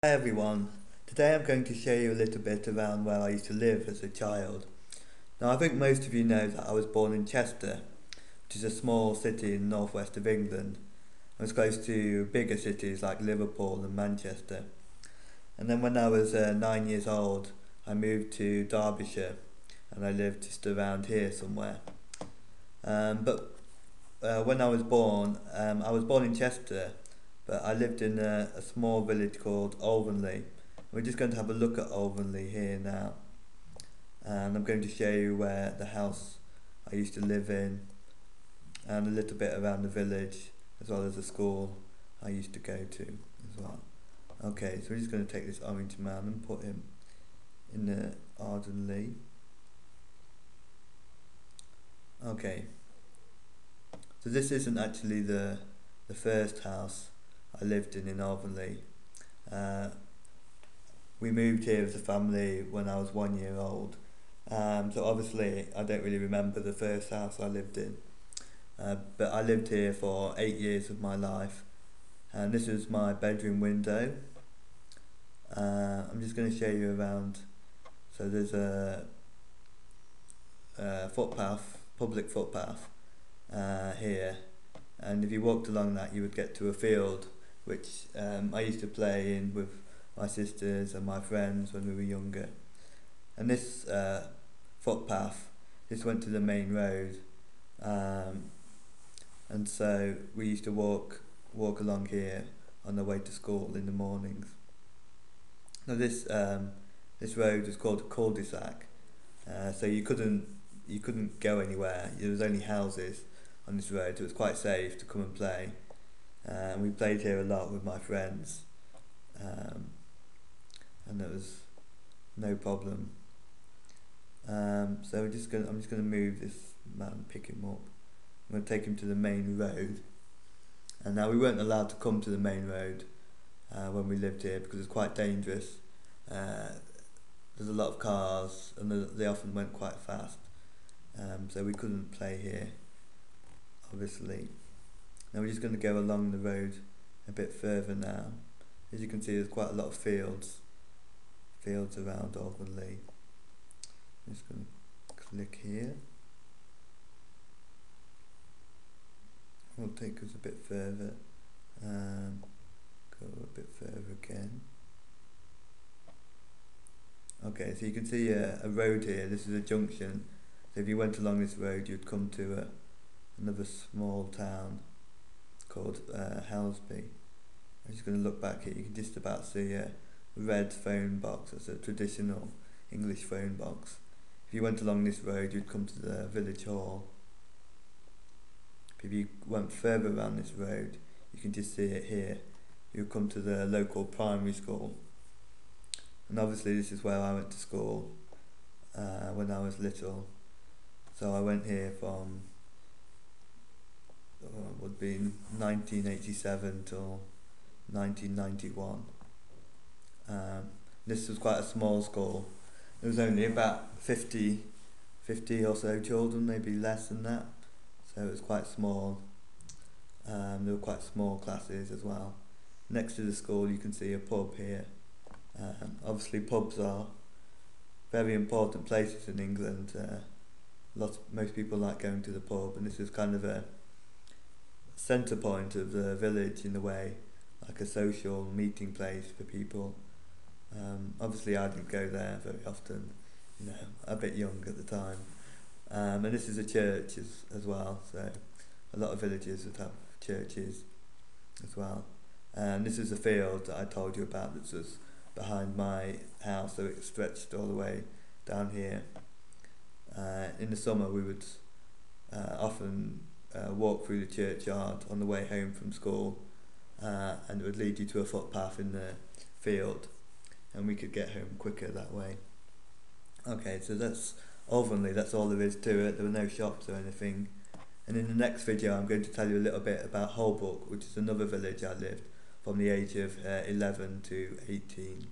Hi everyone, today I'm going to show you a little bit around where I used to live as a child. Now I think most of you know that I was born in Chester, which is a small city in the northwest of England. I was close to bigger cities like Liverpool and Manchester. And then when I was 9 years old, I moved to Derbyshire and I lived just around here somewhere. But when I was born in Chester, but I lived in a small village called Alvanley. We're just going to have a look at Alvanley here now, and I'm going to show you where the house I used to live in, and a little bit around the village, as well as the school I used to go to as well. Okay, so we're just going to take this orange man and put him in the Alvanley. Okay, so this isn't actually the first house I lived in Alvanley. Uh, we moved here as a family when I was 1 year old. So obviously I don't really remember the first house I lived in. But I lived here for 8 years of my life. And this is my bedroom window. I'm just going to show you around. So there's a footpath, public footpath here. And if you walked along that, you would get to a field which I used to play in with my sisters and my friends when we were younger. And this footpath just went to the main road, and so we used to walk along here on the way to school in the mornings. Now this road is called a cul-de-sac, so you couldn't go anywhere. There was only houses on this road, so it was quite safe to come and play. And we played here a lot with my friends, and there was no problem. So I'm just gonna move this man, pick him up. I'm gonna take him to the main road. And now we weren't allowed to come to the main road when we lived here because it's quite dangerous. There's a lot of cars and they often went quite fast, so we couldn't play here, obviously. Now we're just going to go along the road a bit further now. As you can see, there's quite a lot of fields around Alvanley. I'm just going to click here. It'll take us a bit further. Go a bit further again. Okay, so you can see a road here. This is a junction. So if you went along this road, you'd come to another small town called Helsby. I'm just going to look back here. You can just about see a red phone box. It's a traditional English phone box. If you went along this road, you'd come to the village hall. If you went further around this road, you can just see it here. You'd come to the local primary school. And obviously this is where I went to school when I was little. So I went here from would be 1987 till 1991. This was quite a small school. There was only about 50 or so children, maybe less than that. So it was quite small. There were quite small classes as well. Next to the school you can see a pub here. Obviously pubs are very important places in England. Most people like going to the pub, and this is kind of a centre point of the village in a way, like a social meeting place for people. Obviously I didn't go there very often, a bit young at the time. And this is a church as well, so a lot of villages would have churches as well. And this is a field that I told you about that was behind my house, so it stretched all the way down here. In the summer we would often walk through the churchyard on the way home from school, and it would lead you to a footpath in the field, and we could get home quicker that way. Okay, so that's Alvanley, that's all there is to it. There were no shops or anything. And in the next video I'm going to tell you a little bit about Holbrook, which is another village I lived from the age of 11 to 18.